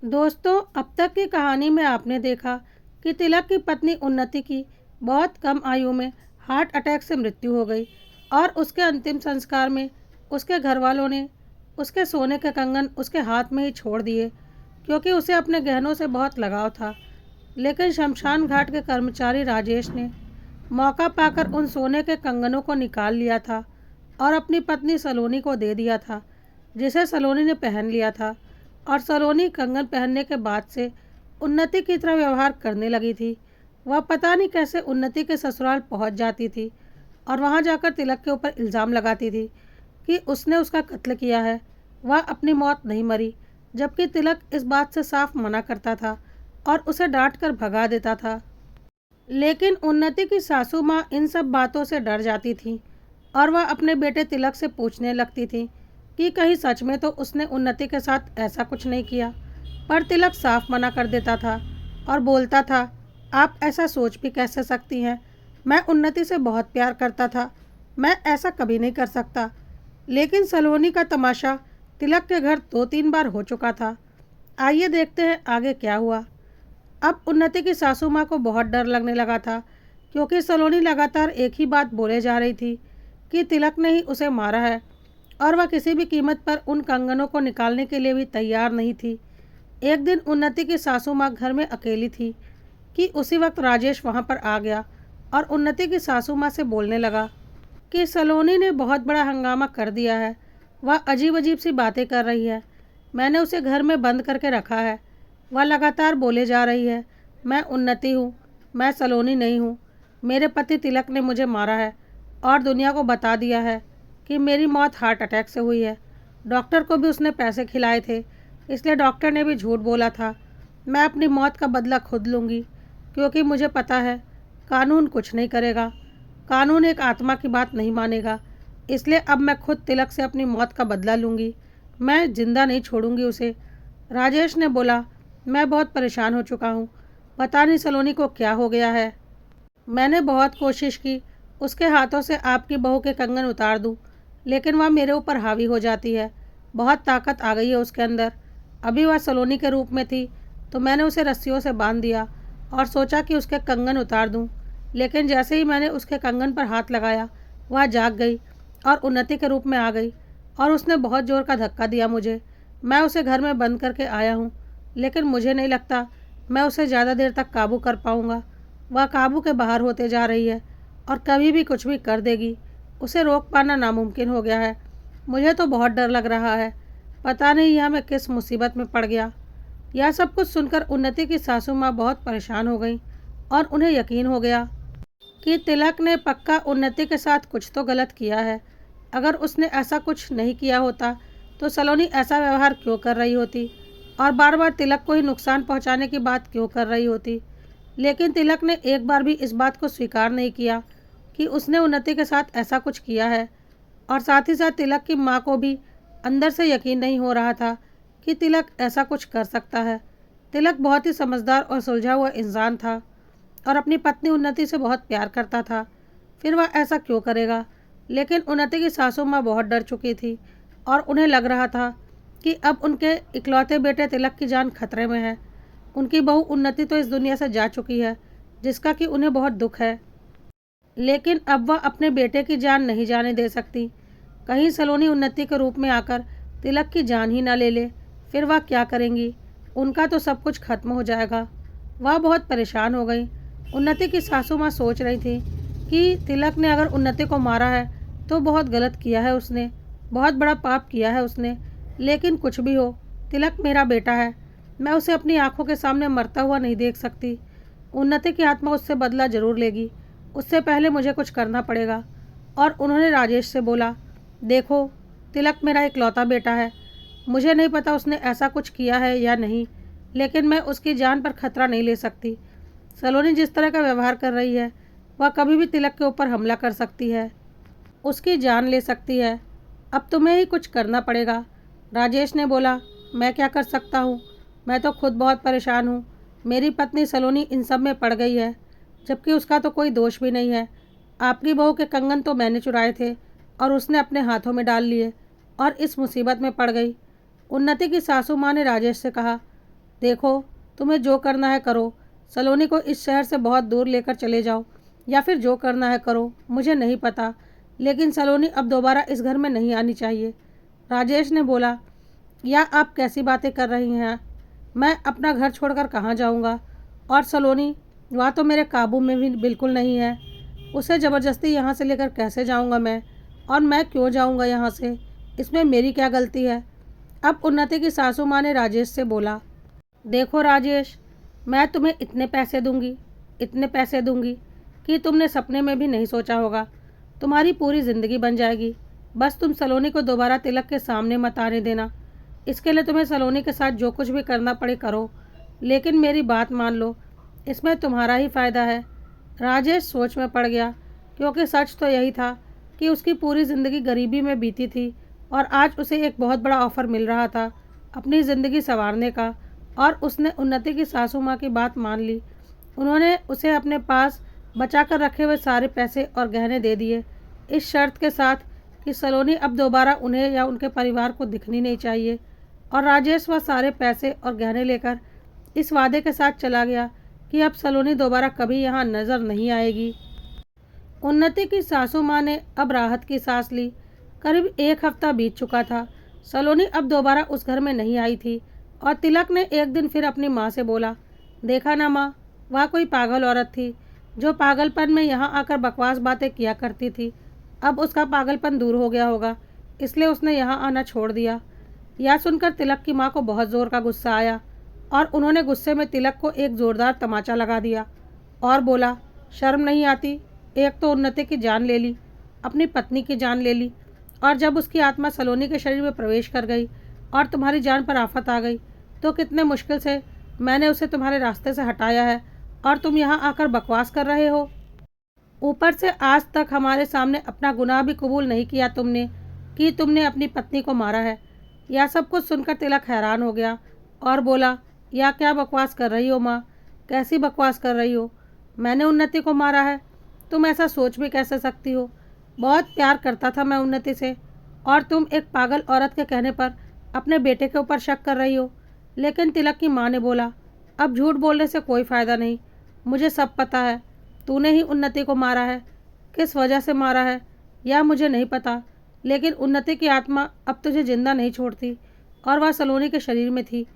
दोस्तों, अब तक की कहानी में आपने देखा कि तिलक की पत्नी उन्नति की बहुत कम आयु में हार्ट अटैक से मृत्यु हो गई और उसके अंतिम संस्कार में उसके घर वालों ने उसके सोने के कंगन उसके हाथ में ही छोड़ दिए, क्योंकि उसे अपने गहनों से बहुत लगाव था। लेकिन शमशान घाट के कर्मचारी राजेश ने मौका पाकर उन सोने के कंगनों को निकाल लिया था और अपनी पत्नी सलोनी को दे दिया था, जिसे सलोनी ने पहन लिया था। और सलोनी कंगन पहनने के बाद से उन्नति की तरह व्यवहार करने लगी थी। वह पता नहीं कैसे उन्नति के ससुराल पहुंच जाती थी और वहां जाकर तिलक के ऊपर इल्ज़ाम लगाती थी कि उसने उसका कत्ल किया है। वह अपनी मौत नहीं मरी, जबकि तिलक इस बात से साफ मना करता था और उसे डांट कर भगा देता था। लेकिन उन्नति की सासू माँ इन सब बातों से डर जाती थी और वह अपने बेटे तिलक से पूछने लगती थी कि कहीं सच में तो उसने उन्नति के साथ ऐसा कुछ नहीं किया। पर तिलक साफ मना कर देता था और बोलता था, आप ऐसा सोच भी कैसे सकती हैं? मैं उन्नति से बहुत प्यार करता था, मैं ऐसा कभी नहीं कर सकता। लेकिन सलोनी का तमाशा तिलक के घर 2-3 बार हो चुका था। आइए देखते हैं आगे क्या हुआ। अब उन्नति की सासू माँ को बहुत डर लगने लगा था, क्योंकि सलोनी लगातार एक ही बात बोले जा रही थी कि तिलक ने ही उसे मारा है और वह किसी भी कीमत पर उन कंगनों को निकालने के लिए भी तैयार नहीं थी। एक दिन उन्नति की सासू माँ घर में अकेली थी कि उसी वक्त राजेश वहाँ पर आ गया और उन्नति की सासू माँ से बोलने लगा कि सलोनी ने बहुत बड़ा हंगामा कर दिया है। वह अजीब अजीब सी बातें कर रही है। मैंने उसे घर में बंद करके रखा है। वह लगातार बोले जा रही है, मैं उन्नति हूँ, मैं सलोनी नहीं हूँ। मेरे पति तिलक ने मुझे मारा है और दुनिया को बता दिया है कि मेरी मौत हार्ट अटैक से हुई है। डॉक्टर को भी उसने पैसे खिलाए थे, इसलिए डॉक्टर ने भी झूठ बोला था। मैं अपनी मौत का बदला खुद लूँगी, क्योंकि मुझे पता है कानून कुछ नहीं करेगा। कानून एक आत्मा की बात नहीं मानेगा। इसलिए अब मैं खुद तिलक से अपनी मौत का बदला लूँगी। मैं जिंदा नहीं छोड़ूंगी उसे। राजेश ने बोला, मैं बहुत परेशान हो चुका हूँ। पता नहीं सलोनी को क्या हो गया है। मैंने बहुत कोशिश की उसके हाथों से आपकी बहू के कंगन उतार दूँ, लेकिन वह मेरे ऊपर हावी हो जाती है। बहुत ताकत आ गई है उसके अंदर। अभी वह सलोनी के रूप में थी तो मैंने उसे रस्सियों से बांध दिया और सोचा कि उसके कंगन उतार दूँ। लेकिन जैसे ही मैंने उसके कंगन पर हाथ लगाया, वह जाग गई और उन्नति के रूप में आ गई और उसने बहुत ज़ोर का धक्का दिया मुझे। मैं उसे घर में बंद करके आया हूँ, लेकिन मुझे नहीं लगता मैं उसे ज़्यादा देर तक काबू कर पाऊँगा। वह काबू के बाहर होते जा रही है और कभी भी कुछ भी कर देगी। उसे रोक पाना नामुमकिन हो गया है। मुझे तो बहुत डर लग रहा है। पता नहीं यह मैं किस मुसीबत में पड़ गया। यह सब कुछ सुनकर उन्नति की सासू माँ बहुत परेशान हो गई और उन्हें यकीन हो गया कि तिलक ने पक्का उन्नति के साथ कुछ तो गलत किया है। अगर उसने ऐसा कुछ नहीं किया होता तो सलोनी ऐसा व्यवहार क्यों कर रही होती और बार बार तिलक को ही नुकसान पहुंचाने की बात क्यों कर रही होती। लेकिन तिलक ने एक बार भी इस बात को स्वीकार नहीं किया कि उसने उन्नति के साथ ऐसा कुछ किया है। और साथ ही साथ तिलक की माँ को भी अंदर से यकीन नहीं हो रहा था कि तिलक ऐसा कुछ कर सकता है। तिलक बहुत ही समझदार और सुलझा हुआ इंसान था और अपनी पत्नी उन्नति से बहुत प्यार करता था। फिर वह ऐसा क्यों करेगा? लेकिन उन्नति की सासू माँ बहुत डर चुकी थी और उन्हें लग रहा था कि अब उनके इकलौते बेटे तिलक की जान खतरे में है। उनकी बहू उन्नति तो इस दुनिया से जा चुकी है, जिसका कि उन्हें बहुत दुख है। लेकिन अब वह अपने बेटे की जान नहीं जाने दे सकती। कहीं सलोनी उन्नति के रूप में आकर तिलक की जान ही ना ले ले, फिर वह क्या करेंगी? उनका तो सब कुछ खत्म हो जाएगा। वह बहुत परेशान हो गई। उन्नति की सासू माँ सोच रही थी कि तिलक ने अगर उन्नति को मारा है तो बहुत गलत किया है उसने, बहुत बड़ा पाप किया है उसने। लेकिन कुछ भी हो, तिलक मेरा बेटा है। मैं उसे अपनी आंखों के सामने मरता हुआ नहीं देख सकती। उन्नति की आत्मा उससे बदला जरूर लेगी। उससे पहले मुझे कुछ करना पड़ेगा। और उन्होंने राजेश से बोला, देखो, तिलक मेरा इकलौता बेटा है। मुझे नहीं पता उसने ऐसा कुछ किया है या नहीं, लेकिन मैं उसकी जान पर खतरा नहीं ले सकती। सलोनी जिस तरह का व्यवहार कर रही है, वह कभी भी तिलक के ऊपर हमला कर सकती है, उसकी जान ले सकती है। अब तुम्हें ही कुछ करना पड़ेगा। राजेश ने बोला, मैं क्या कर सकता हूँ? मैं तो खुद बहुत परेशान हूँ। मेरी पत्नी सलोनी इन सब में पड़ गई है, जबकि उसका तो कोई दोष भी नहीं है। आपकी बहू के कंगन तो मैंने चुराए थे और उसने अपने हाथों में डाल लिए और इस मुसीबत में पड़ गई। उन्नति की सासू माँ ने राजेश से कहा, देखो, तुम्हें जो करना है करो। सलोनी को इस शहर से बहुत दूर लेकर चले जाओ, या फिर जो करना है करो, मुझे नहीं पता, लेकिन सलोनी अब दोबारा इस घर में नहीं आनी चाहिए। राजेश ने बोला, या आप कैसी बातें कर रही हैं? मैं अपना घर छोड़कर कहाँ जाऊँगा? और सलोनी, वह तो मेरे काबू में भी बिल्कुल नहीं है। उसे ज़बरदस्ती यहाँ से लेकर कैसे जाऊँगा मैं? और मैं क्यों जाऊँगा यहाँ से? इसमें मेरी क्या गलती है? अब उन्नति की सासू माँ ने राजेश से बोला, देखो राजेश, मैं तुम्हें इतने पैसे दूंगी कि तुमने सपने में भी नहीं सोचा होगा। तुम्हारी पूरी ज़िंदगी बन जाएगी। बस तुम सलोनी को दोबारा तिलक के सामने मत आने देना। इसके लिए तुम्हें सलोनी के साथ जो कुछ भी करना पड़े करो, लेकिन मेरी बात मान लो, इसमें तुम्हारा ही फ़ायदा है। राजेश सोच में पड़ गया, क्योंकि सच तो यही था कि उसकी पूरी ज़िंदगी गरीबी में बीती थी और आज उसे एक बहुत बड़ा ऑफ़र मिल रहा था अपनी ज़िंदगी संवारने का। और उसने उन्नति की सासू माँ की बात मान ली। उन्होंने उसे अपने पास बचा कर रखे हुए सारे पैसे और गहने दे दिए, इस शर्त के साथ कि सलोनी अब दोबारा उन्हें या उनके परिवार को दिखनी नहीं चाहिए। और राजेश वह सारे पैसे और गहने लेकर इस वादे के साथ चला गया कि अब सलोनी दोबारा कभी यहाँ नज़र नहीं आएगी। उन्नति की सासू माँ ने अब राहत की सांस ली। करीब एक हफ्ता बीत चुका था। सलोनी अब दोबारा उस घर में नहीं आई थी और तिलक ने एक दिन फिर अपनी माँ से बोला, देखा ना माँ, वह कोई पागल औरत थी जो पागलपन में यहाँ आकर बकवास बातें किया करती थी। अब उसका पागलपन दूर हो गया होगा, इसलिए उसने यहाँ आना छोड़ दिया। यह सुनकर तिलक की माँ को बहुत ज़ोर का गुस्सा आया और उन्होंने गुस्से में तिलक को एक ज़ोरदार तमाचा लगा दिया और बोला, शर्म नहीं आती? एक तो उन्नति की जान ले ली, अपनी पत्नी की जान ले ली, और जब उसकी आत्मा सलोनी के शरीर में प्रवेश कर गई और तुम्हारी जान पर आफत आ गई तो कितने मुश्किल से मैंने उसे तुम्हारे रास्ते से हटाया है और तुम यहाँ आकर बकवास कर रहे हो। ऊपर से आज तक हमारे सामने अपना गुनाह भी कबूल नहीं किया तुमने कि तुमने अपनी पत्नी को मारा है। यह सब कुछ सुनकर तिलक हैरान हो गया और बोला, या क्या बकवास कर रही हो माँ? कैसी बकवास कर रही हो? मैंने उन्नति को मारा है? तुम ऐसा सोच भी कैसे सकती हो? बहुत प्यार करता था मैं उन्नति से, और तुम एक पागल औरत के कहने पर अपने बेटे के ऊपर शक कर रही हो। लेकिन तिलक की माँ ने बोला, अब झूठ बोलने से कोई फ़ायदा नहीं, मुझे सब पता है। तूने ही उन्नति को मारा है। किस वजह से मारा है यह मुझे नहीं पता, लेकिन उन्नति की आत्मा अब तुझे जिंदा नहीं छोड़ती और वह सलोनी के शरीर में थी।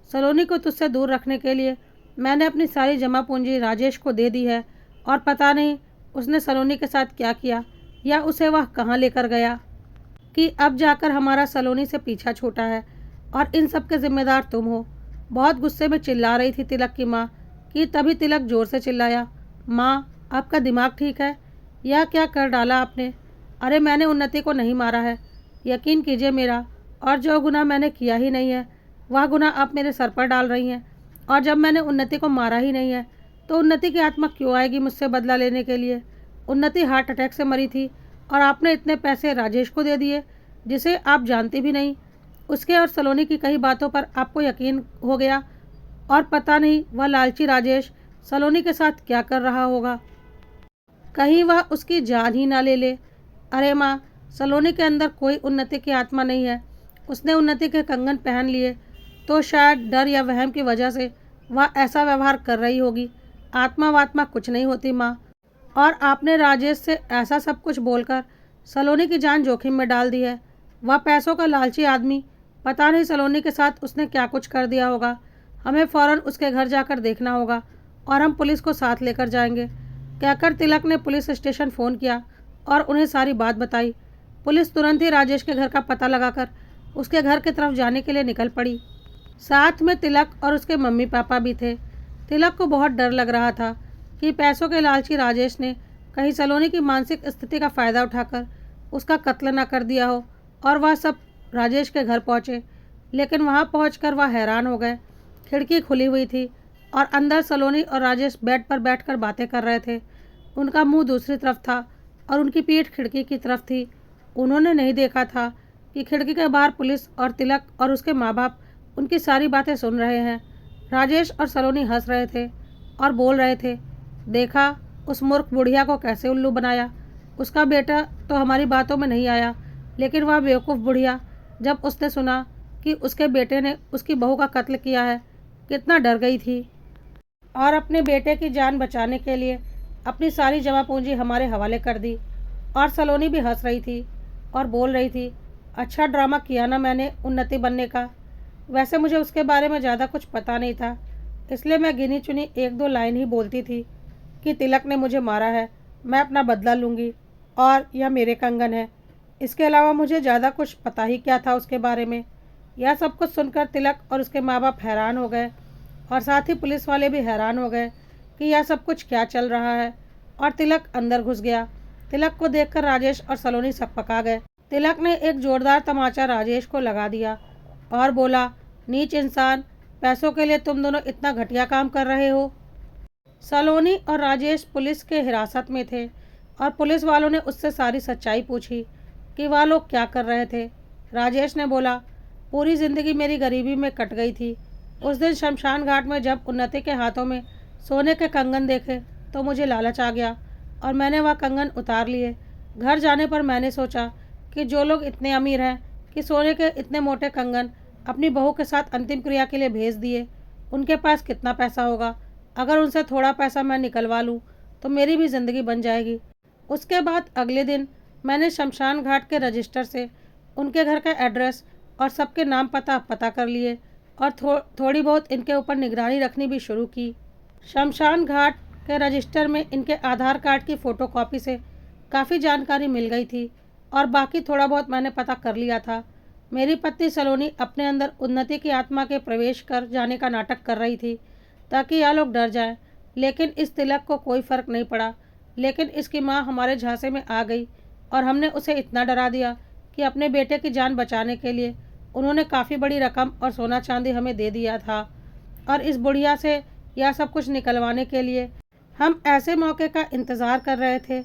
सलोनी को तुझसे दूर रखने के लिए मैंने अपनी सारी जमा पूंजी राजेश को दे दी है, और पता नहीं उसने सलोनी के साथ क्या किया या उसे वह कहाँ लेकर गया कि अब जाकर हमारा सलोनी से पीछा छूटा है, और इन सब के जिम्मेदार तुम हो। बहुत गुस्से में चिल्ला रही थी तिलक की माँ कि तभी तिलक जोर से चिल्लाया, माँ, आपका दिमाग ठीक है? यह क्या कर डाला आपने? अरे मैंने उन्नति को नहीं मारा है, यकीन कीजिए मेरा, और जो गुनाह मैंने किया ही नहीं है वह गुनाह आप मेरे सर पर डाल रही हैं। और जब मैंने उन्नति को मारा ही नहीं है तो उन्नति की आत्मा क्यों आएगी मुझसे बदला लेने के लिए? उन्नति हार्ट अटैक से मरी थी और आपने इतने पैसे राजेश को दे दिए जिसे आप जानती भी नहीं। उसके और सलोनी की कई बातों पर आपको यकीन हो गया, और पता नहीं वह लालची राजेश सलोनी के साथ क्या कर रहा होगा, कहीं वह उसकी जान ही ना ले ले। अरे माँ, सलोनी के अंदर कोई उन्नति की आत्मा नहीं है। उसने उन्नति के कंगन पहन लिए तो शायद डर या वहम की वजह से वह ऐसा व्यवहार कर रही होगी। आत्मा वात्मा कुछ नहीं होती माँ, और आपने राजेश से ऐसा सब कुछ बोलकर सलोनी की जान जोखिम में डाल दी है। वह पैसों का लालची आदमी, पता नहीं सलोनी के साथ उसने क्या कुछ कर दिया होगा। हमें फ़ौरन उसके घर जाकर देखना होगा और हम पुलिस को साथ लेकर जाएंगे। कहकर तिलक ने पुलिस स्टेशन फ़ोन किया और उन्हें सारी बात बताई। पुलिस तुरंत ही राजेश के घर का पता लगाकर उसके घर की तरफ जाने के लिए निकल पड़ी। साथ में तिलक और उसके मम्मी पापा भी थे। तिलक को बहुत डर लग रहा था कि पैसों के लालची राजेश ने कहीं सलोनी की मानसिक स्थिति का फ़ायदा उठाकर उसका कत्ल न कर दिया हो। और वह सब राजेश के घर पहुँचे, लेकिन वहाँ पहुँचकर वह हैरान हो गए। खिड़की खुली हुई थी और अंदर सलोनी और राजेश बेड पर बैठकर बातें कर रहे थे। उनका मुंह दूसरी तरफ था और उनकी पीठ खिड़की की तरफ थी। उन्होंने नहीं देखा था कि खिड़की के बाहर पुलिस और तिलक और उसके माँ बाप उनकी सारी बातें सुन रहे हैं। राजेश और सलोनी हंस रहे थे और बोल रहे थे, देखा उस मूर्ख बुढ़िया को कैसे उल्लू बनाया। उसका बेटा तो हमारी बातों में नहीं आया, लेकिन वह बेवकूफ़ बुढ़िया जब उसने सुना कि उसके बेटे ने उसकी बहू का कत्ल किया है, कितना डर गई थी और अपने बेटे की जान बचाने के लिए अपनी सारी जमा पूंजी हमारे हवाले कर दी। और सलोनी भी हंस रही थी और बोल रही थी, अच्छा ड्रामा किया ना मैंने उन्नति बनने का। वैसे मुझे उसके बारे में ज़्यादा कुछ पता नहीं था, इसलिए मैं गिनी चुनी एक दो लाइन ही बोलती थी कि तिलक ने मुझे मारा है, मैं अपना बदला लूँगी और यह मेरे कंगन है। इसके अलावा मुझे ज़्यादा कुछ पता ही क्या था उसके बारे में। यह सब कुछ सुनकर तिलक और उसके माँ बाप हैरान हो गए और साथ ही पुलिस वाले भी हैरान हो गए कि यह सब कुछ क्या चल रहा है। और तिलक अंदर घुस गया। तिलक को देखकर राजेश और सलोनी सकपका गए। तिलक ने एक जोरदार तमाचा राजेश को लगा दिया और बोला, नीच इंसान, पैसों के लिए तुम दोनों इतना घटिया काम कर रहे हो। सलोनी और राजेश पुलिस के हिरासत में थे और पुलिस वालों ने उससे सारी सच्चाई पूछी कि वह लोग क्या कर रहे थे। राजेश ने बोला, पूरी ज़िंदगी मेरी गरीबी में कट गई थी। उस दिन शमशान घाट में जब उन्नति के हाथों में सोने के कंगन देखे तो मुझे लालच आ गया और मैंने वह कंगन उतार लिए। घर जाने पर मैंने सोचा कि जो लोग इतने अमीर हैं कि सोने के इतने मोटे कंगन अपनी बहू के साथ अंतिम क्रिया के लिए भेज दिए, उनके पास कितना पैसा होगा। अगर उनसे थोड़ा पैसा मैं निकलवा लूँ तो मेरी भी ज़िंदगी बन जाएगी। उसके बाद अगले दिन मैंने शमशान घाट के रजिस्टर से उनके घर का एड्रेस और सबके नाम पता कर लिए और थोड़ी बहुत इनके ऊपर निगरानी रखनी भी शुरू की। शमशान घाट के रजिस्टर में इनके आधार कार्ड की फ़ोटोकॉपी से काफ़ी जानकारी मिल गई थी और बाकी थोड़ा बहुत मैंने पता कर लिया था। मेरी पत्नी सलोनी अपने अंदर उन्नति की आत्मा के प्रवेश कर जाने का नाटक कर रही थी ताकि यह लोग डर जाएं, लेकिन इस तिलक को कोई फ़र्क नहीं पड़ा। लेकिन इसकी माँ हमारे झांसे में आ गई और हमने उसे इतना डरा दिया कि अपने बेटे की जान बचाने के लिए उन्होंने काफ़ी बड़ी रकम और सोना चांदी हमें दे दिया था। और इस बुढ़िया से यह सब कुछ निकलवाने के लिए हम ऐसे मौके का इंतज़ार कर रहे थे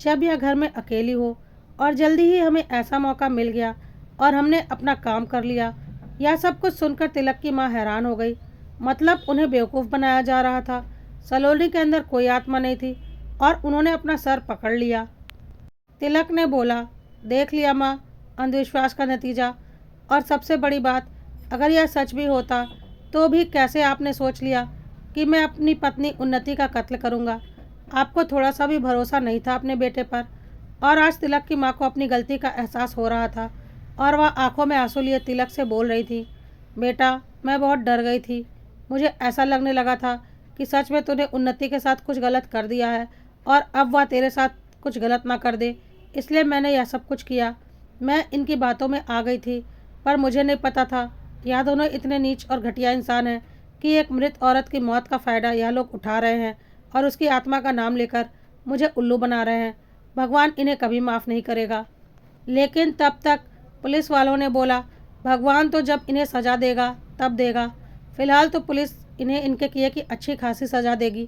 जब यह घर में अकेली हो, और जल्दी ही हमें ऐसा मौका मिल गया और हमने अपना काम कर लिया। यह सब कुछ सुनकर तिलक की माँ हैरान हो गई। मतलब उन्हें बेवकूफ़ बनाया जा रहा था। सलोनी के अंदर कोई आत्मा नहीं थी और उन्होंने अपना सर पकड़ लिया। तिलक ने बोला, देख लिया माँ, अंधविश्वास का नतीजा। और सबसे बड़ी बात, अगर यह सच भी होता तो भी कैसे आपने सोच लिया कि मैं अपनी पत्नी उन्नति का कत्ल करूँगा। आपको थोड़ा सा भी भरोसा नहीं था अपने बेटे पर। और आज तिलक की माँ को अपनी गलती का एहसास हो रहा था और वह आंखों में आंसू लिए तिलक से बोल रही थी, बेटा मैं बहुत डर गई थी। मुझे ऐसा लगने लगा था कि सच में तूने उन्नति के साथ कुछ गलत कर दिया है और अब वह तेरे साथ कुछ गलत ना कर दे, इसलिए मैंने यह सब कुछ किया। मैं इनकी बातों में आ गई थी, पर मुझे नहीं पता था यह दोनों इतने नीच और घटिया इंसान हैं कि एक मृत औरत की मौत का फ़ायदा यह लोग उठा रहे हैं और उसकी आत्मा का नाम लेकर मुझे उल्लू बना रहे हैं। भगवान इन्हें कभी माफ़ नहीं करेगा। लेकिन तब तक पुलिस वालों ने बोला, भगवान तो जब इन्हें सज़ा देगा तब देगा, फ़िलहाल तो पुलिस इन्हें इनके किए की अच्छी खासी सज़ा देगी।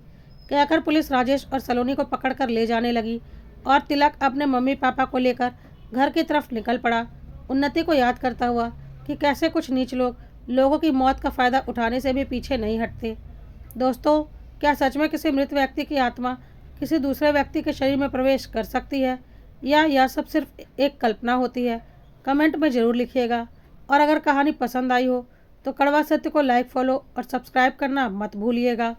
कहकर पुलिस राजेश और सलोनी को पकड़कर ले जाने लगी और तिलक अपने मम्मी पापा को लेकर घर की तरफ निकल पड़ा, उन्नति को याद करता हुआ कि कैसे कुछ नीच लोग लोगों की मौत का फ़ायदा उठाने से भी पीछे नहीं हटते। दोस्तों, क्या सच में किसी मृत व्यक्ति की आत्मा किसी दूसरे व्यक्ति के शरीर में प्रवेश कर सकती है, या यह सब सिर्फ एक कल्पना होती है? कमेंट में ज़रूर लिखिएगा। और अगर कहानी पसंद आई हो तो कड़वा सत्य को लाइक, फॉलो और सब्सक्राइब करना मत भूलिएगा।